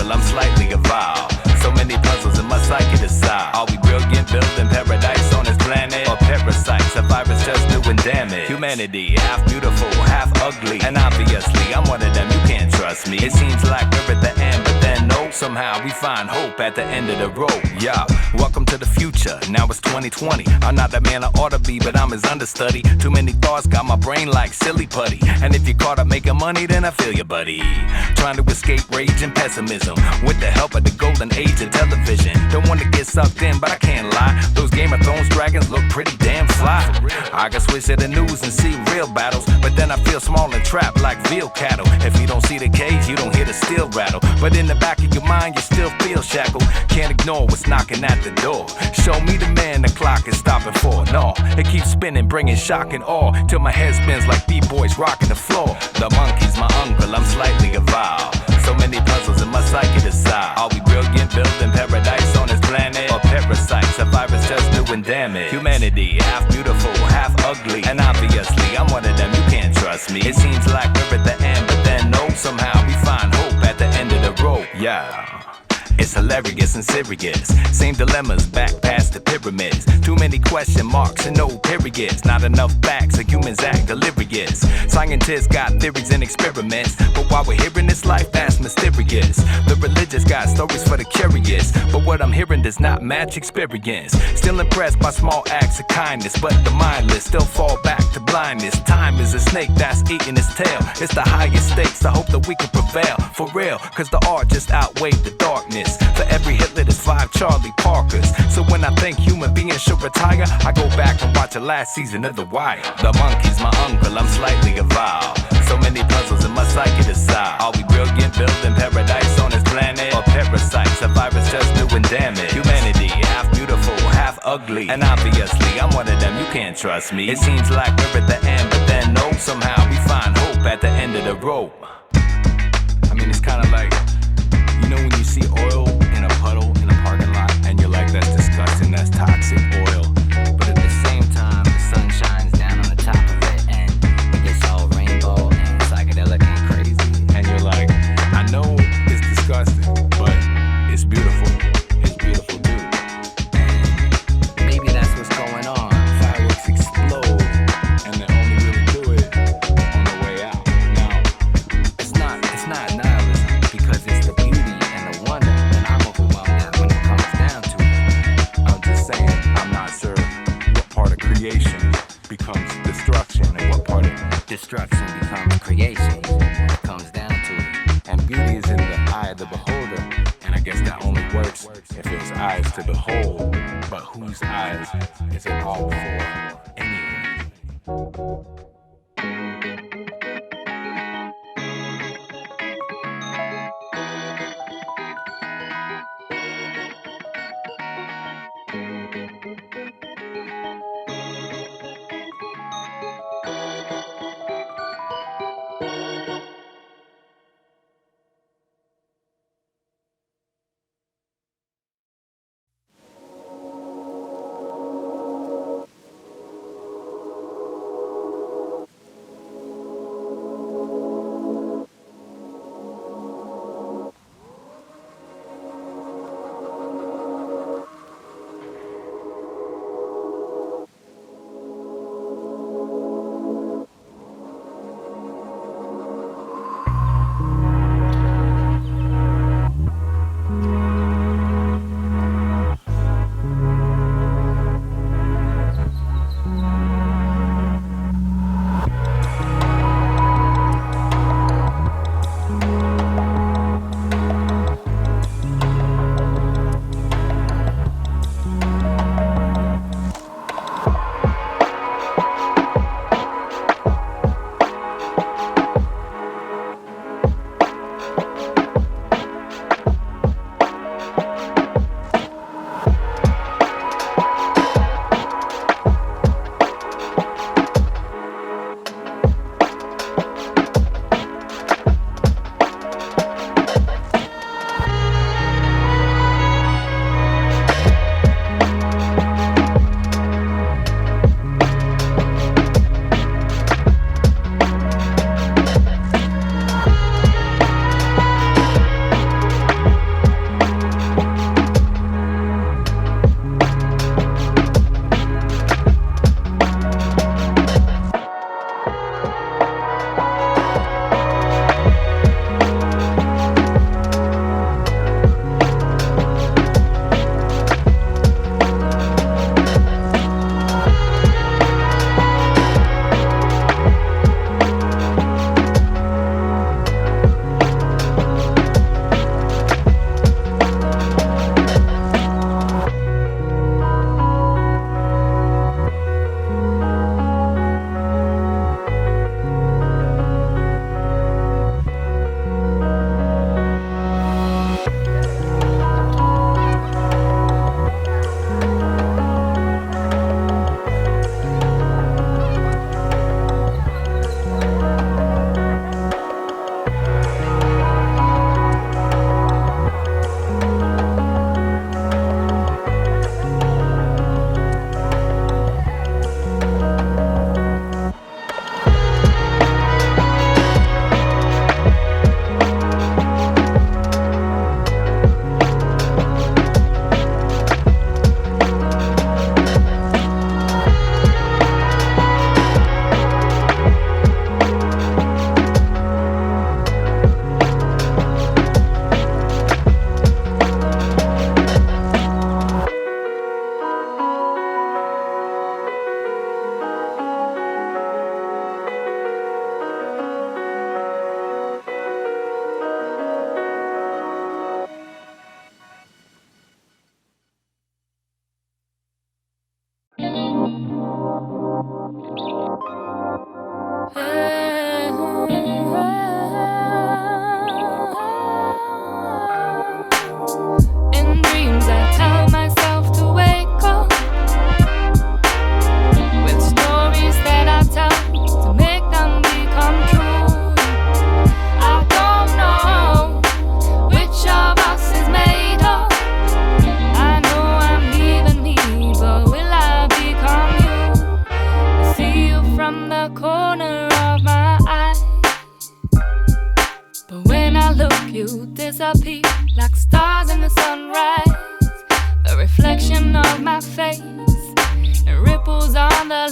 uncle, I'm slightly evolved. So many puzzles in my psyche to solve. Are we brilliant, building paradise on this planet? Or parasites, a virus just doing damage? Humanity, half beautiful, half ugly. And obviously, I'm one of them, you can't trust me. It seems like we're at the end, but then no. Somehow we find hope at the end of the road. Yeah, welcome to the future, now it's 2020. I'm not the man I ought to be, but I'm his understudy. Too many thoughts got my brain like silly putty. And if you're caught up making money, then I feel you, buddy. Trying to escape rage and pessimism with the help of the golden age of television. Don't want to get sucked in, but I can't lie. Those Game of Thrones dragons look pretty damn fly. I can switch to the news and see real battles, but then I feel small and trapped like veal cattle. If you don't see the cage, you don't hear the steel rattle. But in the back of your mind, you still feel shackled. Can't ignore what's knocking at the door. Show me the man the clock is stopping for. No, it keeps spinning, bringing shock and awe, till my head spins like B-boys rocking the floor. The monkey's my uncle, I'm slightly evolved. So many puzzles in my psyche to solve. Are we brilliant, building paradise on this planet? Or parasites, a virus just doing damage? Humanity, half beautiful, half ugly. And obviously, I'm one of them, you can't trust me. It seems like we're at the end, but then no. Somehow we find hope at the end of the road. Yeah. It's hilarious and serious. Same dilemmas back past the pyramids. Too many question marks and no periods. Not enough facts, and humans act delirious. Scientists got theories and experiments, but while we're here in this life, that's mysterious. The religious got stories for the curious, but what I'm hearing does not match experience. Still impressed by small acts of kindness, but the mindless still fall back to blindness. Time is a snake that's eating its tail. It's the highest stakes, I hope that we can prevail. For real, cause the art just outweighed the darkness. For every Hitler there's 5 Charlie Parkers. So when I think human beings should retire, I go back and watch the last season of The Wire. The monkey's my uncle, I'm slightly evolved. So many puzzles in my psyche to solve. Are we brilliant, building paradise on this planet? Or parasites, a virus just doing damage? Humanity, half beautiful, half ugly. And obviously, I'm one of them, you can't trust me. It seems like we're at the end, but then no. Somehow we find hope at the end of the road. I mean, it's kinda like, you know when you see oil in a puddle in a parking lot, and you're like, that's disgusting, that's toxic oil. But at the same time, the sun shines down on the top of it, and it gets all rainbow and psychedelic and crazy. And you're like, I know it's disgusting, but it's beautiful. It's beautiful too. And maybe that's what's going on. Fireworks explode, and they only really do it on the way out. Now, it's not nihilism, because it's the beauty and the wonder that I'm overwhelmed at when it comes down to it. I'm just saying, I'm not sure what part of creation becomes destruction and what part of destruction becomes creation when it comes down to it. And beauty is in the eye of the beholder, and I guess that only works if there's eyes to behold. But whose eyes is it all for anyway?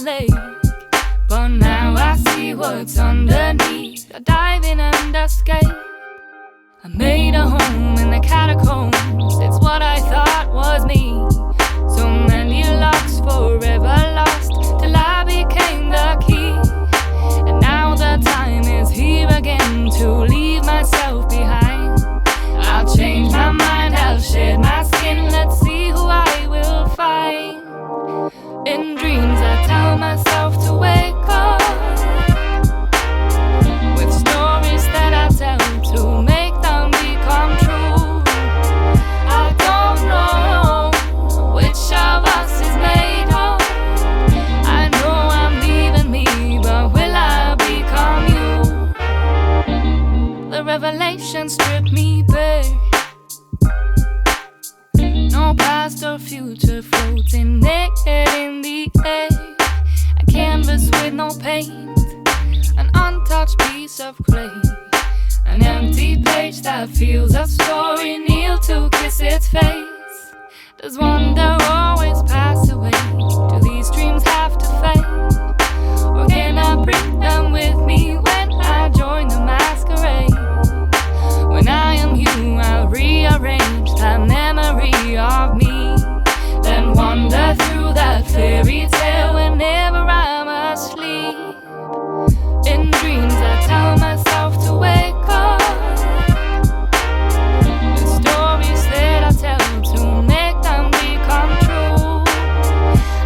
lake, but now I see what's underneath. I dive in and escape. I made a home in the catacombs. It's what I thought was me. So many locks forever lost till I became the key. And now the time is here again to leave myself behind. I'll change my mind, I'll shed my skin. Let's see who I will find. In dreams I tell myself to wake up with stories that I tell to make them become true. I don't know which of us is made of. I know I'm leaving me, but will I become you? The revelation stripped me bare. No past or future floating naked in the air. A canvas with no paint, an untouched piece of clay, an empty page that feels a story kneel to kiss its face. Does wonder always pass away? Do these dreams have to fade? Or can I bring them with me when I join the masquerade? When I am you, I'll rearrange the memory of me, then wander through that fairy tale whenever I'm asleep. In dreams I tell myself to wake up with stories that I tell to make them become true.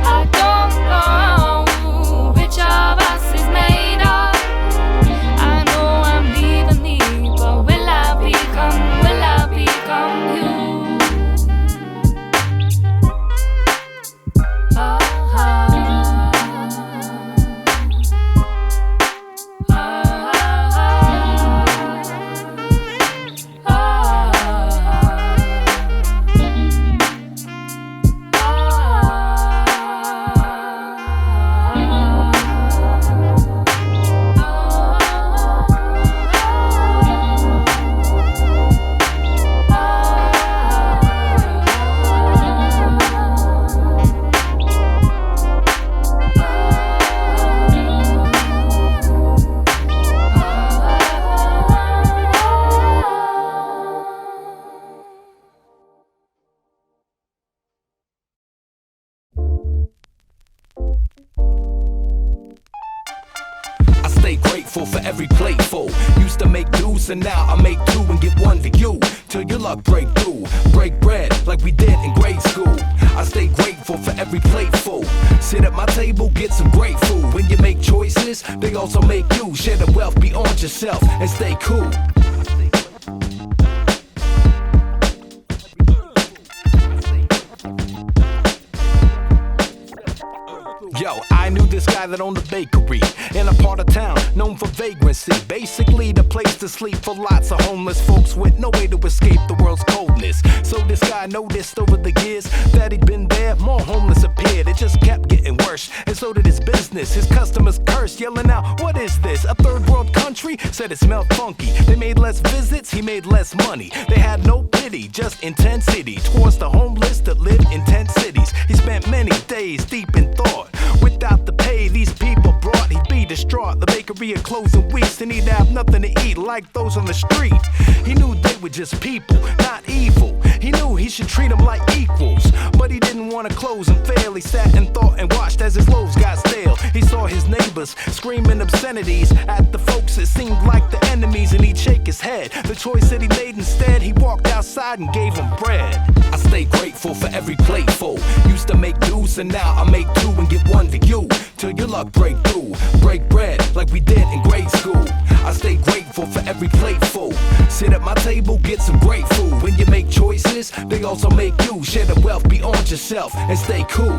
I don't know which of us is made of. I know I'm leaving me, but will I become you? For every plateful, used to make dues and now I make two and give one to you till your luck break through. Break bread like we did in grade school. I stay grateful for every plateful. Sit at my table, get some great food. When you make choices, they also make you. Share the wealth beyond yourself and stay cool. Yo, I knew this guy that owned a bakery in a part of town known for vagrancy. Basically the place to sleep for lots of homeless folks with no way to escape the world's coldness. So this guy noticed over the years that he'd been there, more homeless appeared. It just kept getting worse, and so did his business. His customers cursed, yelling out, "What is this, a third world country?" Said it smelled funky. They made less visits, he made less money. They had no pity, just intensity towards the homeless that lived in tent cities. He spent many days deep in thought. Without the pay these people brought, he'd be distraught. The bakery had closed in weeks and he'd have nothing to eat like those on the street. He knew they were just people, not evil. He knew he should treat them like equals, but he didn't want to close them fail. He sat and thought and watched as his loaves got stale. He saw his neighbors screaming obscenities at the folks that seemed like the enemies, and he'd shake his head. The choice that he made instead, he walked outside and gave them bread. I stay grateful for every plateful. Used to make dues and now I make two and give one to you till your luck break through. Break bread like we did in grade school. I stay grateful for every plateful. Sit at my table, get some great food. When you make choices, they also make you. Share the wealth beyond yourself and stay cool.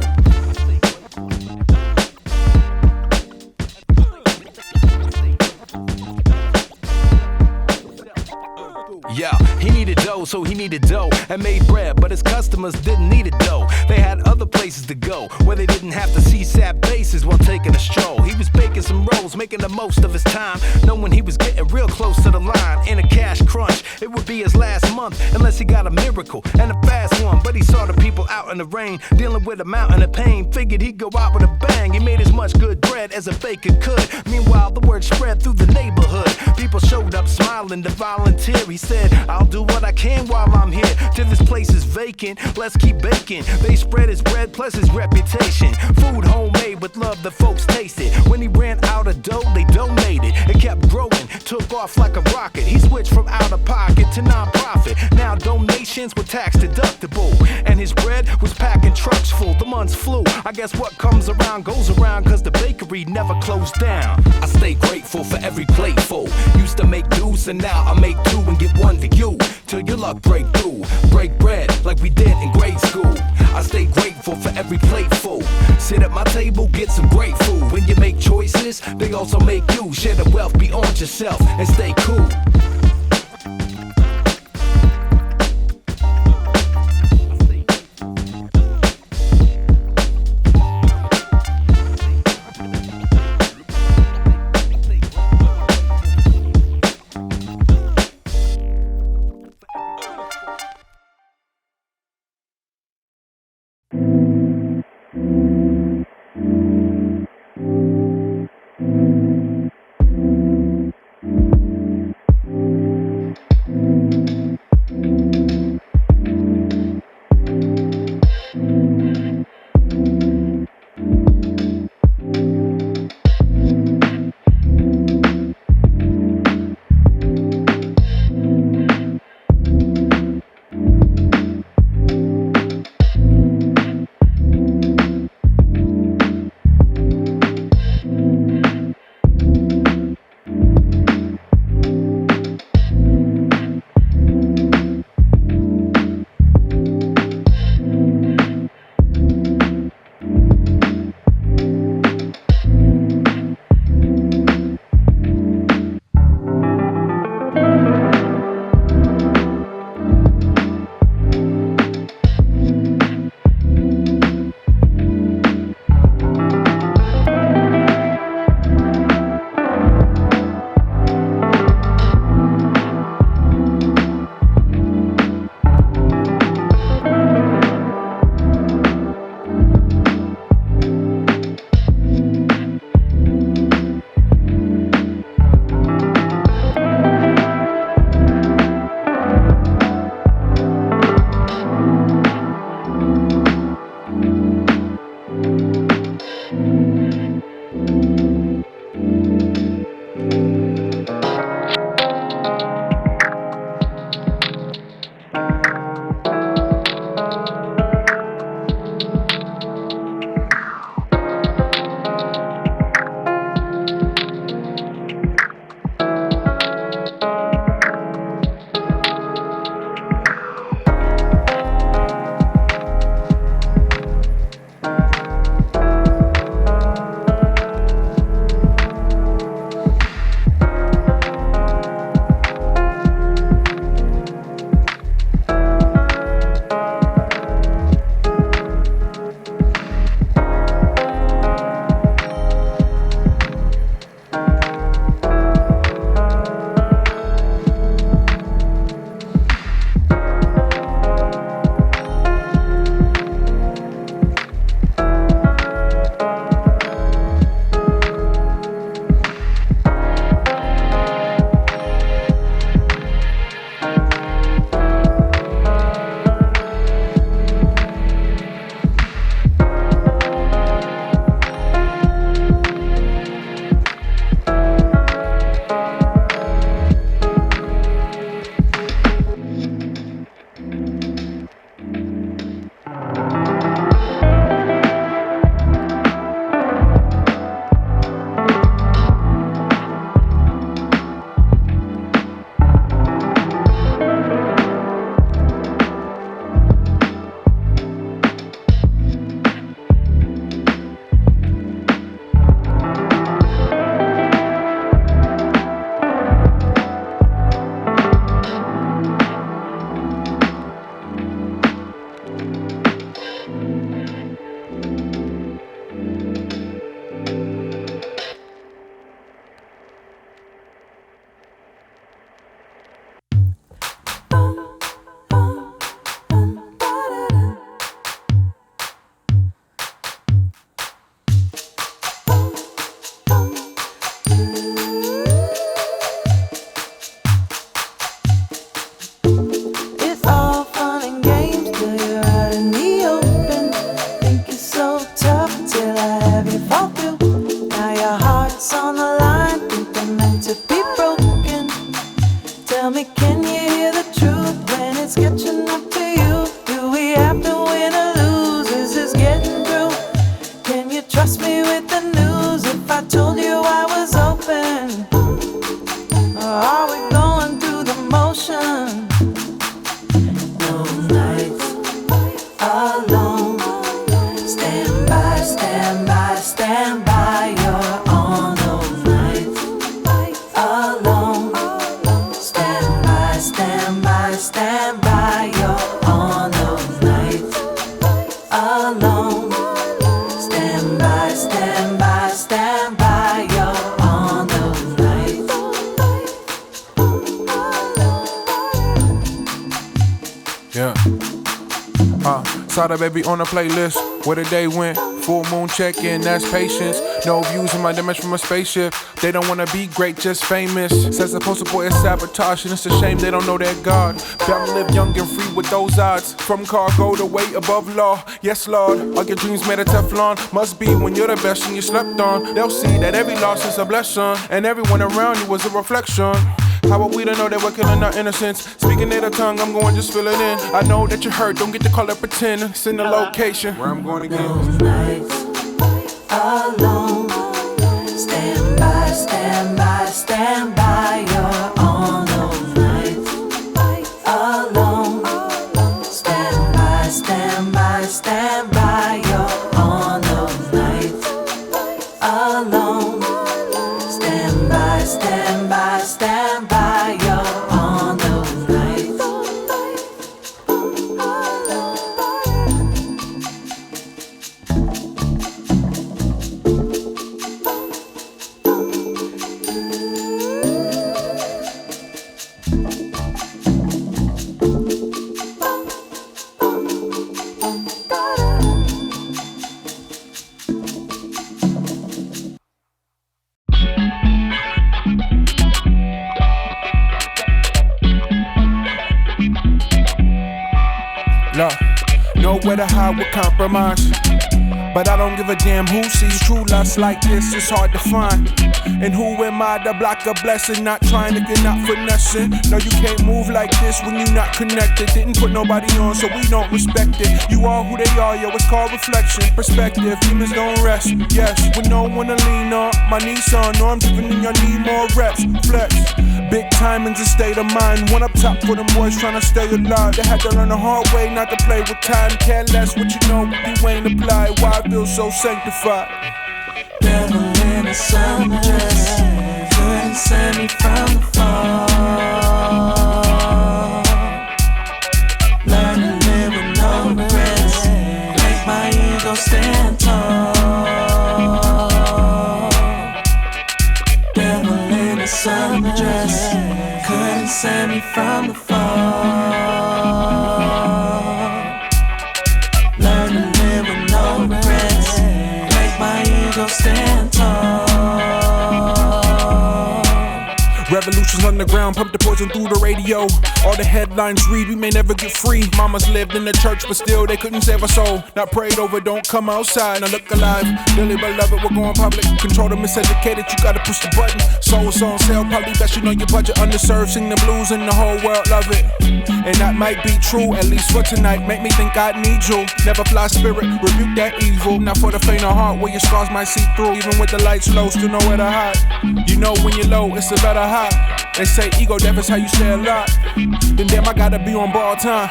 Yeah, he needed dough, so he needed dough and made bread, but his customers didn't need it dough. They had other places to go where they didn't have to see sad faces while taking a stroll. He was baking some rolls, making the most of his time, knowing he was getting real close to the line. In a cash crunch, it would be his last month unless he got a miracle and a fast one. But he saw the people out in the rain, dealing with a mountain of pain. Figured he'd go out with a bang. He made as much good bread as a baker could. Meanwhile, the word spread through the neighborhood. People showed up smiling to volunteer. He said, I'll do what I can while I'm here. Till this place is vacant, let's keep baking. They spread his bread plus his reputation. Food homemade with love, the folks tasted. When he ran out of dough, they donated. It kept growing, took off like a rocket. He switched from out of pocket to non-profit. Now donations were tax deductible, and his bread was packing trucks full. The months flew. I guess what comes around goes around, cause the bakery never closed down. I stay grateful for every plateful. Used to make dues, and now I make two and give one to you. Till your luck break through. Break bread like we did in grade school. I stay grateful for every plateful. Sit at my table, get some great food. When you make choices, they also make you. Share the wealth beyond yourself and stay cool. trust me with the news if I told you I was open? Or are we going through the motion? No nights alone. Stand by, stand by, stand by. You're on those nights alone. Stand by, stand by, stand by. You're on those nights alone. Stand by, stand by, stand by. You're on those nights. Yeah. Saw the baby on the playlist. Where the day went. Full moon check-in, that's patience. No views in my damage from a spaceship. They don't wanna be great, just famous. Says the poster boy is sabotage, and it's a shame they don't know that God. Better live young and free with those odds. From cargo to way above law. Yes, Lord, all your dreams made of Teflon. Must be when you're the best and you slept on. They'll see that every loss is a blessing, and everyone around you was a reflection. How are we to know that we're killing our innocence? Speaking native tongue, I'm going just fill it in. I know that you hurt, don't get to call it pretend. Send the location where I'm going again. Those nights alone. Stand by, stand by, stand by. You're on those nights alone. Stand by, stand by, stand by. You're on those nights alone. Stand by, stand by, stand by. You're on those nights. Look, nowhere to hide with compromise. But I don't give a damn who sees true lust like this, it's hard to find. And who am I to block a blessing? Not trying to get not finessing. No, you can't move like this when you not connected. Didn't put nobody on, so we don't respect it. You are who they are, yo, it's called reflection. Perspective, demons don't rest, yes. With no one to lean on, my Nissan, no, I'm giving in your need more reps. Flex, big timing's a state of mind. One up top for them boys trying to stay alive. They had to learn the hard way not to play with time. Care less what you know, be Wayne apply. Why I feel so sanctified. Devil in a summer dress couldn't save me from the fall. Learn to live with no regrets. Make my ego stand tall. Devil in a summer dress couldn't save me from the fall. Learn to live with no regrets. Make my ego stand tall. Revolutions underground, pump the poison through the radio. All the headlines read, we may never get free. Mamas lived in the church, but still they couldn't save a soul. Not prayed over, don't come outside. Now look alive, dearly beloved, we're going public. Control the miseducated, you gotta push the button. Souls on sale, probably best you know your budget. Underserved, sing the blues and the whole world love it. And that might be true, at least for tonight. Make me think I need you. Never fly spirit, rebuke that evil. Not for the faint of heart, where your scars might see through. Even with the lights low, still know where to hide. You know when you're low, it's a better high. They say ego death is how you stay alive. Then damn, I gotta be on borrowed time.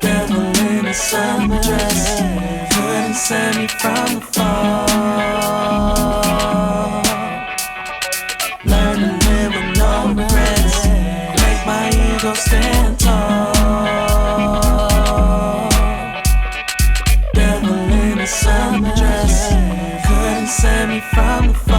Devil in a summer dress couldn't save me from the fall. Learn to live with no regrets. Make my ego stand tall. Devil in a summer dress couldn't save me from the fall.